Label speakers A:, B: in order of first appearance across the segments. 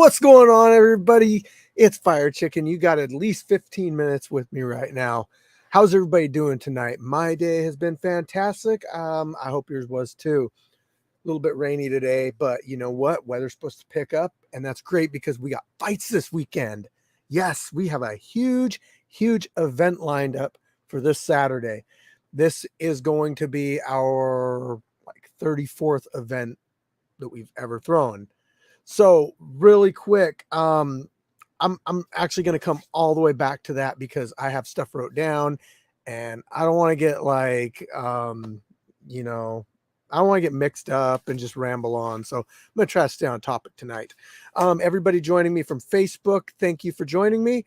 A: What's going on, everybody? It's Firechicken. You got at least 15 minutes with me right now. How's everybody doing tonight? My day has been fantastic. I hope yours was too. A little bit rainy today, but you know what? Weather's supposed to pick up, and that's great because we got fights this weekend. Yes, we have a huge event lined up for this Saturday. This is going to be our 34th event that we've ever thrown. So really quick, I'm actually going to come all the way back to that because I have stuff wrote down, and I don't want to get I don't want to get mixed up and just ramble on. So I'm going to try to stay on topic tonight. Everybody joining me from Facebook, thank you for joining me.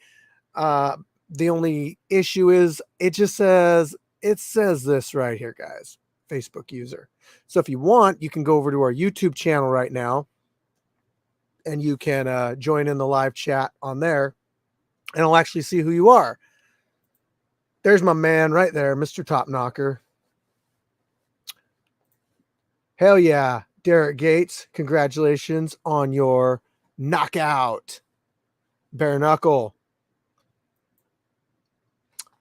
A: The only issue is it says this right here, guys, Facebook user. So if you want, you can go over to our YouTube channel right now, and you can join in the live chat on there, and I'll actually see who you are. There's my man right there, Mr. Top Knocker. Hell yeah, Derek Gates. Congratulations on your knockout. Bare knuckle.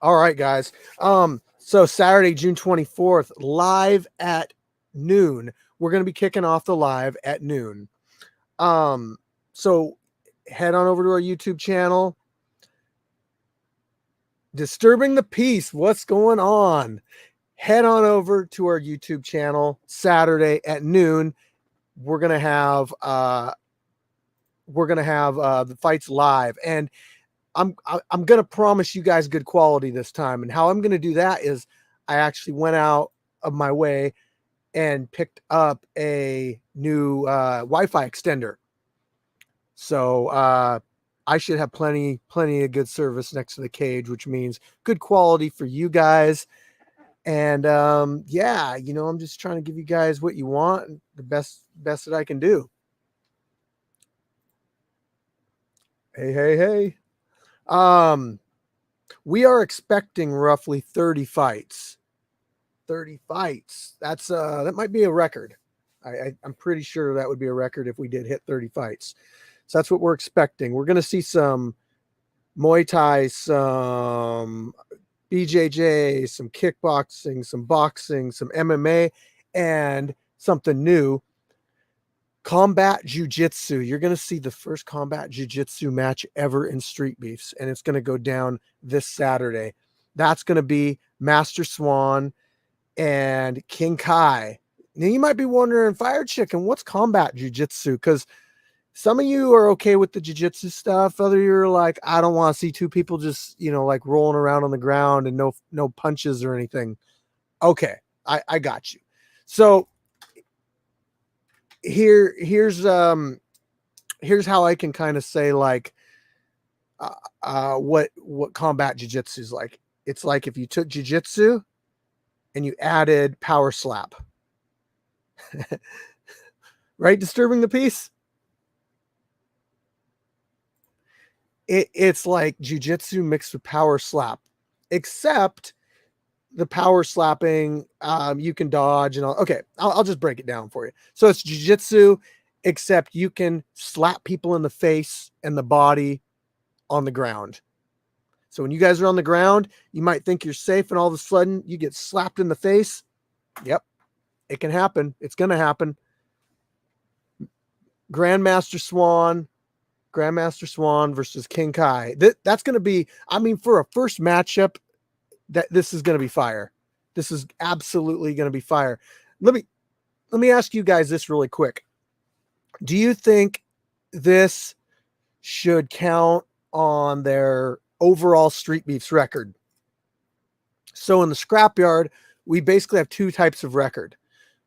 A: All right, guys. So Saturday, June 24th, live at noon. We're going to be kicking off the live at noon. So head on over to our YouTube channel. Disturbing the Peace. What's going on? Head on over to our YouTube channel Saturday at noon. We're going to have the fights live, and I'm going to promise you guys good quality this time. And how I'm going to do that is I actually went out of my way and picked up a new Wi-Fi extender. So I should have plenty of good service next to the cage, which means good quality for you guys. And yeah, I'm just trying to give you guys what you want, and the best that I can do. Hey. We are expecting roughly 30 fights. 30 fights. That's that might be a record. I'm pretty sure that would be a record if we did hit 30 fights. So that's what we're expecting. We're going to see some Muay Thai, some BJJ, some kickboxing, some boxing, some MMA, and something new, combat jiu-jitsu. You're going to see the first combat jiu-jitsu match ever in Street Beefs, and it's going to go down this Saturday. That's going to be Master Swan and King Kai. Now you might be wondering, Firechicken, what's combat jiu-jitsu? Because some of you are okay with the jiu-jitsu stuff. Other you're like, I don't want to see two people just, rolling around on the ground and no punches or anything. Okay, I got you. So here's how I can kind of say what combat jiu-jitsu is like. It's like if you took jiu-jitsu and you added power slap. Right? Disturbing the Peace. It's like jiu-jitsu mixed with power slap, except the power slapping, you can dodge and all. Okay, I'll just break it down for you. So it's jiu-jitsu, except you can slap people in the face and the body on the ground. So when you guys are on the ground, you might think you're safe, and all of a sudden you get slapped in the face. Yep, it can happen. It's going to happen. Grandmaster Swan versus King Kai. That's going to be, for a first matchup, this is going to be fire. This is absolutely going to be fire. Let me ask you guys this really quick. Do you think this should count on their overall Street Beefs record? So in the scrapyard, we basically have two types of record.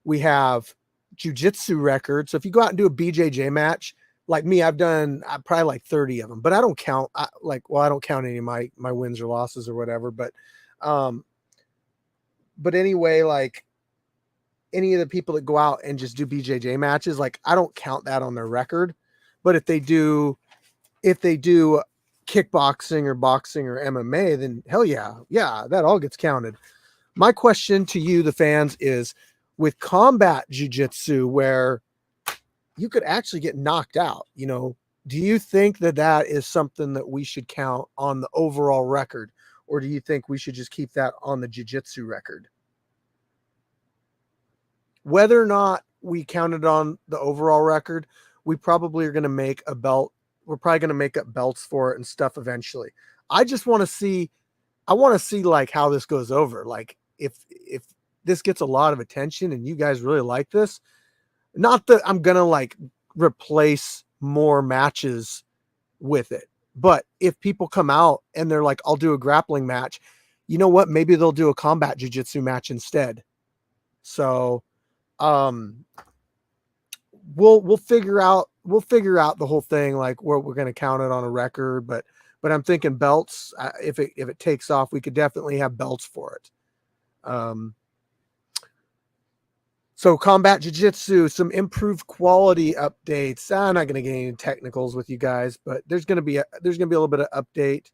A: We have jiu-jitsu record. So if you go out and do a BJJ match, like me, I've done probably like 30 of them, but I don't count. I don't count any of my wins or losses or whatever. But anyway, like any of the people that go out and just do BJJ matches, like I don't count that on their record. But if they do kickboxing or boxing or MMA, then hell yeah, that all gets counted. My question to you, the fans, is with combat jiu-jitsu, where you could actually get knocked out, Do you think that that is something that we should count on the overall record, or do you think we should just keep that on the jiu-jitsu record? Whether or not we counted on the overall record, we probably are going to make a belt. We're probably going to make up belts for it and stuff eventually. I just want to see, I want to see like how this goes over. Like if this gets a lot of attention and you guys really like this, not that I'm going to like replace more matches with it, but if people come out and they're like, I'll do a grappling match, you know what? Maybe they'll do a combat jiu-jitsu match instead. So, we'll figure out the whole thing, like where we're going to count it on a record, but I'm thinking belts. If it takes off, we could definitely have belts for it. So combat jiu-jitsu, some improved quality updates. I'm not going to get any technicals with you guys, but there's going to be a little bit of update.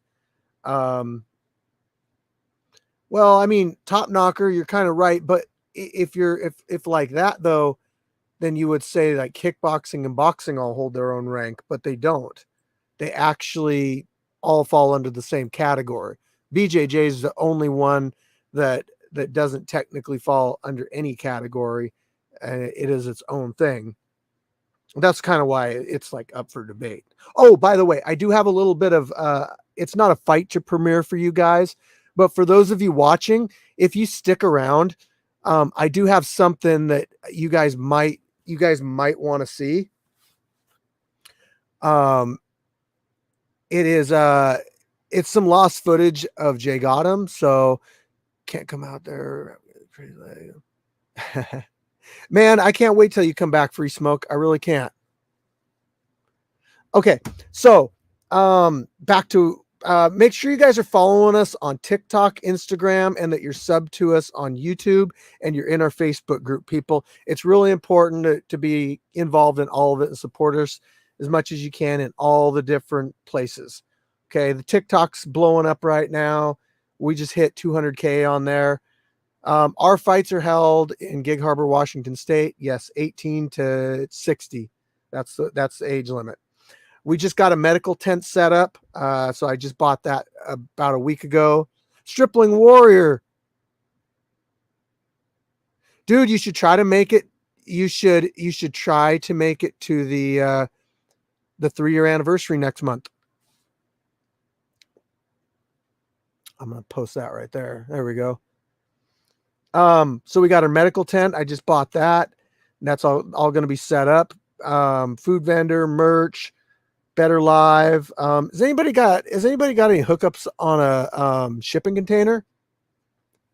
A: Well, I mean, top knocker, you're kind of right, but if like that though, then you would say like kickboxing and boxing all hold their own rank, but they don't. They actually all fall under the same category. BJJ is the only one that doesn't technically fall under any category. It is its own thing. That's kind of why it's like up for debate. Oh, by the way, I do have a little bit of, it's not a fight to premiere for you guys, but for those of you watching, if you stick around, I do have something that you guys might want to see. It is, it's some lost footage of Jay Gotham, so can't come out there. Man, I can't wait till you come back, Free Smoke. I really can't. Okay, so back to make sure you guys are following us on TikTok, Instagram, and that you're subbed to us on YouTube and you're in our Facebook group, people. It's really important to be involved in all of it and support us as much as you can in all the different places. Okay, the TikTok's blowing up right now. We just hit 200K on there. Our fights are held in Gig Harbor, Washington State. Yes, 18 to 60. That's the age limit. We just got a medical tent set up. So I just bought that about a week ago. Stripling Warrior. Dude, you should try to make it. You should try to make it to the 3-year anniversary next month. I'm going to post that right there. There we go. So we got our medical tent. I just bought that. And that's all going to be set up. Food vendor, merch, Better Live. Has anybody got any hookups on a shipping container?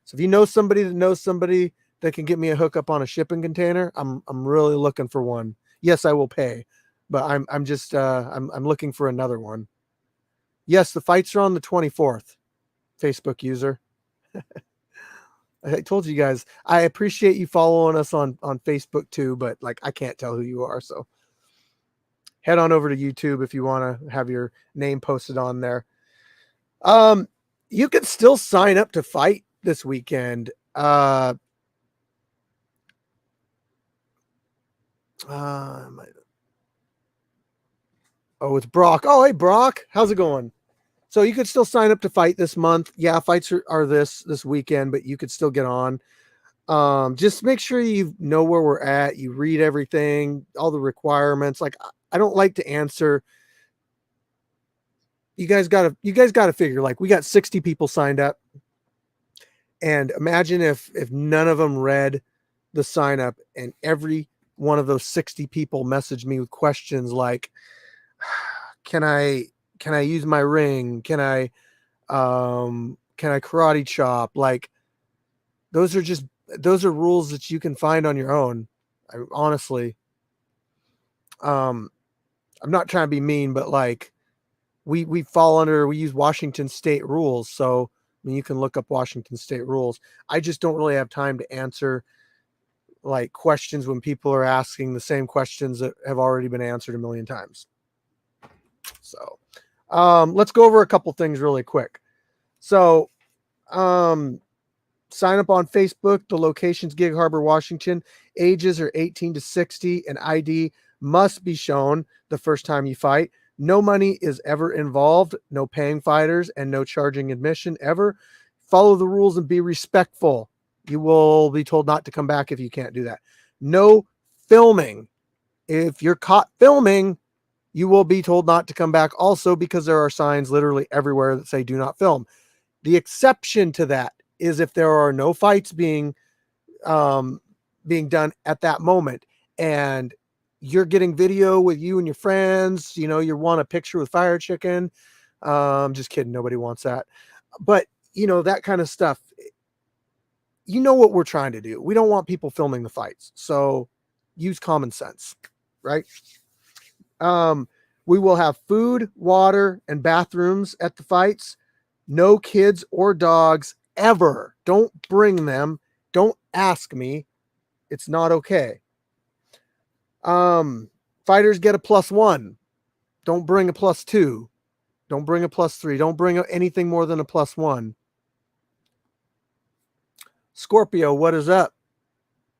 A: So if you know somebody that knows somebody that can get me a hookup on a shipping container, I'm really looking for one. Yes, I will pay, but I'm just I'm looking for another one. Yes, the fights are on the 24th. Facebook user. I told you guys, I appreciate you following us on Facebook too, but like I can't tell who you are, so head on over to YouTube if you want to have your name posted on there. You can still sign up to fight this weekend. Oh, it's Brock. Oh, hey Brock, how's it going? So you could still sign up to fight this month. Yeah, fights are this weekend, but you could still get on. Just make sure you know where we're at. You read everything, all the requirements. Like I don't like to answer. You guys gotta figure, like we got 60 people signed up. And imagine if none of them read the sign up and every one of those 60 people messaged me with questions like, can I use my ring? Can I karate chop? Like those are rules that you can find on your own. Honestly, I'm not trying to be mean, but like we use Washington State rules. So I mean, you can look up Washington State rules. I just don't really have time to answer like questions when people are asking the same questions that have already been answered a million times. So let's go over a couple things really quick. So sign up on Facebook. The location's Gig Harbor, Washington. Ages are 18 to 60 and ID must be shown the first time you fight. No money is ever involved, no paying fighters, and no charging admission ever. Follow the rules and be respectful. You will be told not to come back if you can't do that. No filming. If you're caught filming, you will be told not to come back also, because there are signs literally everywhere that say do not film. The exception to that is if there are no fights being done at that moment, and you're getting video with you and your friends, you want a picture with Firechicken. Just kidding. Nobody wants that. But that kind of stuff, what we're trying to do. We don't want people filming the fights. So use common sense, right? We will have food, water, and bathrooms at the fights. No kids or dogs ever. Don't bring them. Don't ask me. It's not okay. Fighters get a +1. Don't bring a +2. Don't bring a +3. Don't bring anything more than a +1. Scorpio, what is up?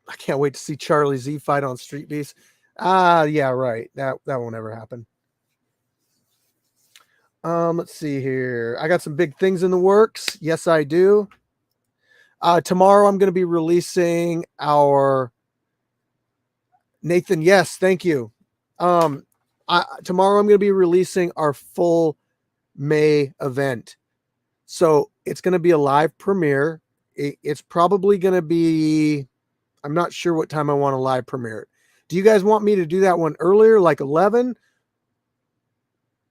A: I can't wait to see Charlie Z fight on Street Beast. Yeah, right. That won't ever happen. Let's see here. I got some big things in the works. Yes, I do. Tomorrow I'm going to be releasing our Nathan. Yes, thank you. Tomorrow I'm going to be releasing our full May event. So it's going to be a live premiere. It's probably going to be, I'm not sure what time I want to live premiere it. Do you guys want me to do that one earlier, like 11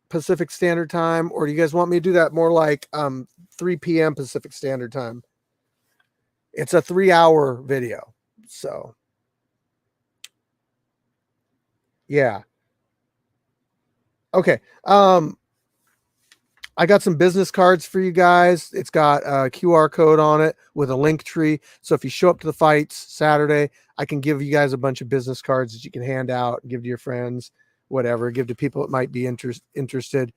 A: Pacific Standard Time? Or do you guys want me to do that more like 3 p.m. Pacific Standard Time? It's a 3-hour video. So, yeah. Okay. I got some business cards for you guys. It's got a QR code on it with a link tree. So if you show up to the fights Saturday, I can give you guys a bunch of business cards that you can hand out and give to your friends, whatever, give to people that might be interested.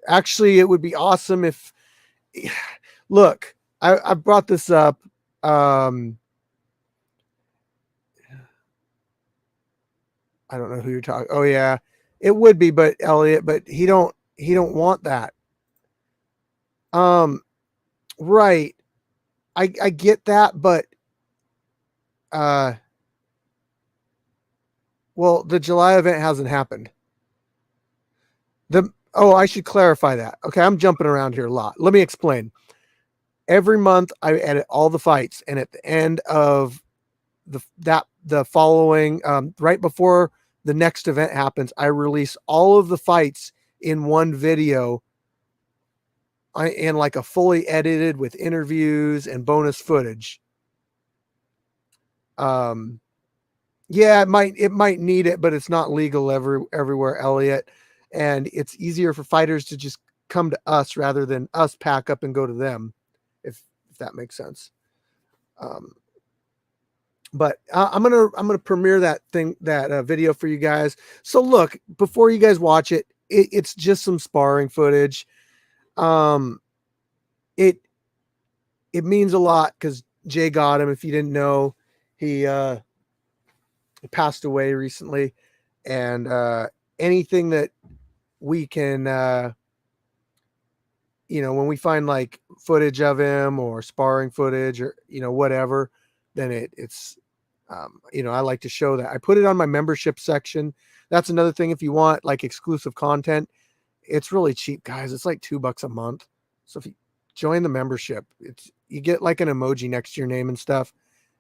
A: Actually, it would be awesome if, look, I brought this up. I don't know who you're talking. Oh yeah, it would be, but Elliot, but he don't want that. Right. I get that, but well, the July event hasn't happened. I should clarify that. Okay, I'm jumping around here a lot. Let me explain. Every month I edit all the fights, and at the end of the following, right before the next event happens, I release all of the fights in one video, and like a fully edited with interviews and bonus footage. Yeah, it might need it, but it's not legal everywhere, Elliot. And it's easier for fighters to just come to us rather than us pack up and go to them, if that makes sense. But I'm gonna premiere that video for you guys. So look, before you guys watch it, it's just some sparring footage. It means a lot because Jay got him. If you didn't know, he passed away recently, and anything that we can, when we find like footage of him or sparring footage or whatever, then it's I like to show that. I put it on my membership section. That's another thing. If you want like exclusive content, it's really cheap, guys. It's like $2 a month. So if you join the membership, you get like an emoji next to your name and stuff,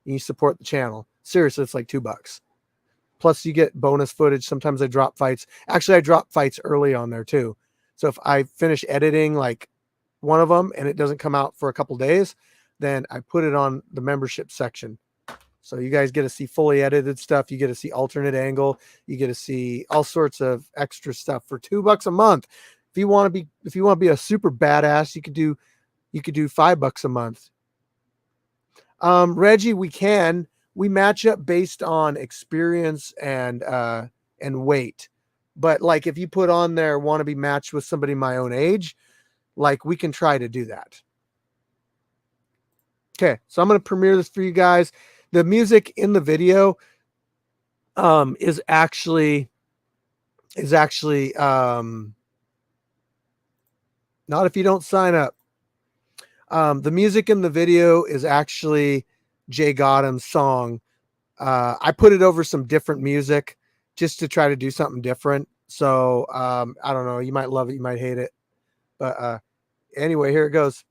A: and you support the channel. Seriously, it's like $2. Plus you get bonus footage. Sometimes I drop fights. Actually, I drop fights early on there too. So if I finish editing like one of them and it doesn't come out for a couple days, then I put it on the membership section. So you guys get to see fully edited stuff. You get to see alternate angle. You get to see all sorts of extra stuff for $2 a month. If you want to be a super badass, you could do $5 a month. Reggie, we match up based on experience and weight. But like if you put on there want to be matched with somebody my own age, like we can try to do that. Okay, so I'm going to premiere this for you guys. The music in the video, is actually not if you don't sign up. The music in the video is actually Jay Gotham's song. I put it over some different music just to try to do something different. So I don't know. You might love it. You might hate it. But anyway, here it goes.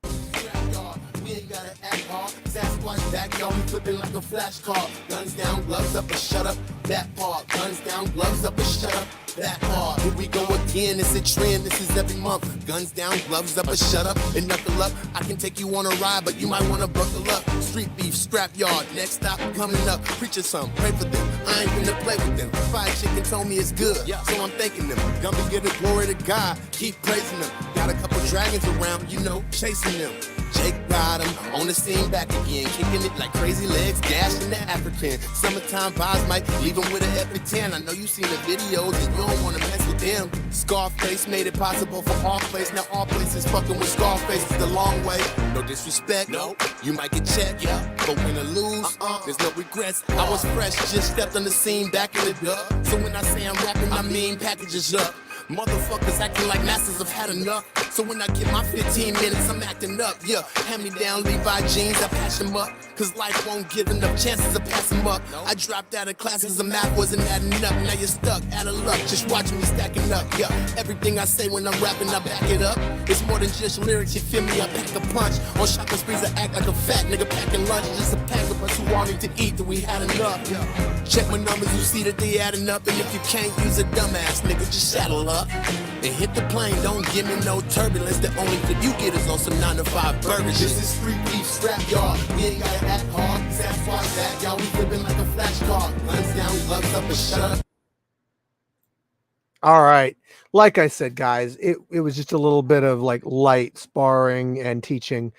A: Backyard, we flipping like a flash car. Guns down, gloves up, and shut up. That part. Guns down, gloves up, and shut up. That part. Here we go again. It's a trend. This is every month. Guns down, gloves up, and shut up. And knuckle up. I can take you on a ride, but you might want to buckle up. Street beef, scrap yard. Next stop coming up. Preach us some. Pray for them. I ain't gonna play with them. Firechicken told me it's good, so I'm thanking them. Gonna be giving glory to God. Keep praising them. Got a couple dragons around, you know, chasing them. Jake got him on the scene back again, kicking it like crazy legs, dashing the African. Summertime vibes might leave him with an epic 10. I know you seen the videos and you don't want to mess with them. Scarface made it possible for all place. Now all places fucking with Scarface is the long way. No disrespect, no. You might get checked, yeah. But win or lose, there's no regrets. I was fresh, just stepped on the scene back in the dub. So when I say I'm rapping, I mean packages up. Motherfuckers acting like masters have had enough. So when I get my 15 minutes, I'm acting up, yeah. Hand me down Levi jeans, I patch them up. Cause life won't give enough chances to pass them up. I dropped out of classes, the math wasn't adding up. Now you're stuck, out of luck, just watching me stacking up, yeah. Everything I say when I'm rapping, I back it up. It's more than just lyrics, you feel me? I pack a punch. On shopping sprees, I act like a fat nigga packing lunch. Just a pack of us who wanted to eat, that we had enough, yeah. Check my numbers, you see that they adding up. And if you can't use a dumbass nigga, just saddle up and hit the plane. Don't give me no turbulence. The only thing you get is on some 9 to 5 burgers. This is street beef, scrap yard. We ain't gotta act hard. Sasquatch that, y'all. We flipping like a flash car. Guns down, gloves up, and shut up. All right. Like I said, guys, it was just a little bit of like light sparring and teaching.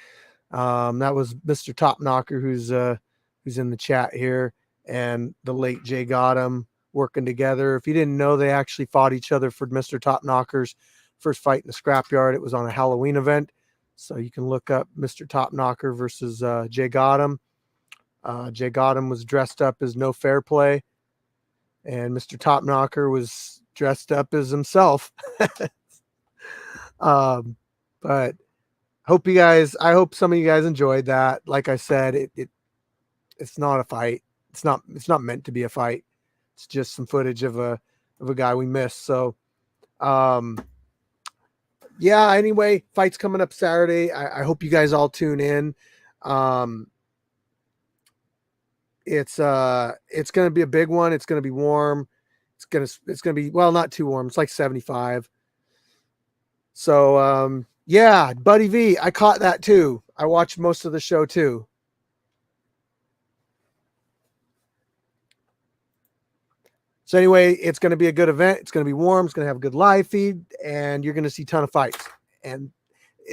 A: That was Mr. Top Knocker, who's in the chat here, and the late Jay Gotham working together. If you didn't know, they actually fought each other for Mr. Top Knocker's first fight in the scrapyard. It was on a Halloween event. So you can look up Mr. Top Knocker versus Jay Gotham. Jay Gotham was dressed up as No Fair Play, and Mr. Top Knocker was dressed up as himself. But I hope some of you guys enjoyed that. Like I said, it's not a fight. It's not meant to be a fight. It's just some footage of a guy we missed. So, yeah, anyway, fight's coming up Saturday. I hope you guys all tune in. It's going to be a big one. It's going to be warm. It's going to be, well, not too warm. It's like 75. So, yeah, Buddy V, I caught that too. I watched most of the show too. So anyway, it's going to be a good event. It's going to be warm. It's going to have a good live feed, and you're going to see a ton of fights. And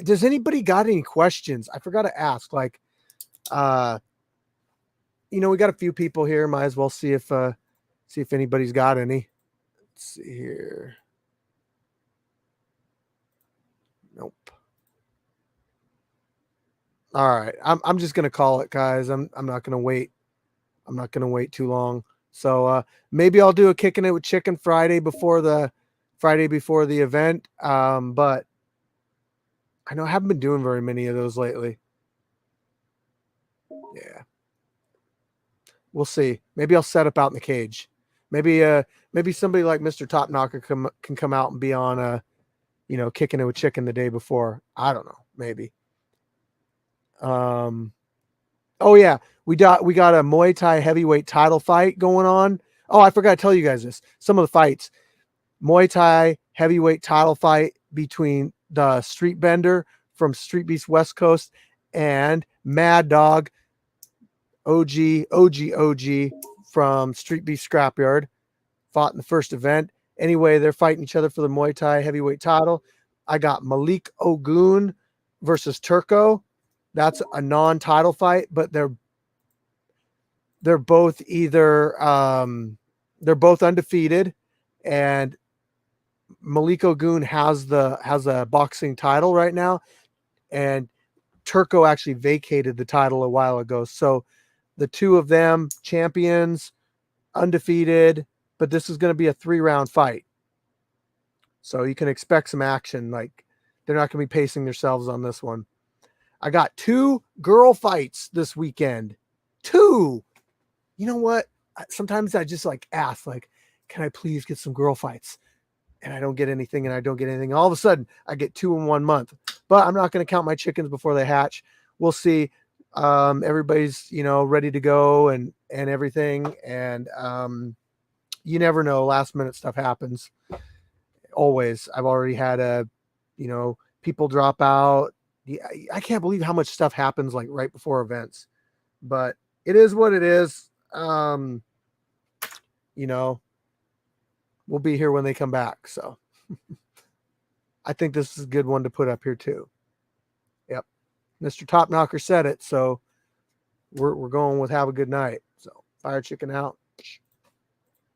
A: does anybody got any questions? I forgot to ask. Like, we got a few people here. Might as well see if anybody's got any. Let's see here. Nope. All right. I'm just going to call it, guys. I'm not going to wait. I'm not going to wait too long. So maybe I'll do a Kicking It with Chicken Friday before the event. But I know I haven't been doing very many of those lately. Yeah. We'll see. Maybe I'll set up out in the cage. Maybe somebody like Mr. Top Knocker can come out and be on Kicking It with Chicken the day before. I don't know. Maybe. Oh yeah, we got a Muay Thai heavyweight title fight going on. Oh, I forgot to tell you guys this. Some of the fights. Muay Thai heavyweight title fight between the Street Bender from Street Beast West Coast and Mad Dog OG from Street Beast Scrapyard. Fought in the first event. Anyway, they're fighting each other for the Muay Thai heavyweight title. I got Malik Ogun versus Turco. That's a non-title fight, but they're both they're both undefeated, and Malik Ogun has a boxing title right now, and Turco actually vacated the title a while ago. So the two of them champions undefeated, but this is going to be a 3-round fight. So you can expect some action. Like, they're not going to be pacing themselves on this one. I got 2 girl fights this weekend. 2. You know what? Sometimes I just like ask, like, can I please get some girl fights? And I don't get anything, and I don't get anything. All of a sudden, I get 2 in 1 month. But I'm not going to count my chickens before they hatch. We'll see. Everybody's, ready to go and everything. And you never know. Last minute stuff happens. Always. I've already had people drop out. I can't believe how much stuff happens like right before events. But it is what it is. We'll be here when they come back. So I think this is a good one to put up here too. Yep. Mr. Top Knocker said it. So we're going with have a good night. So Firechicken out.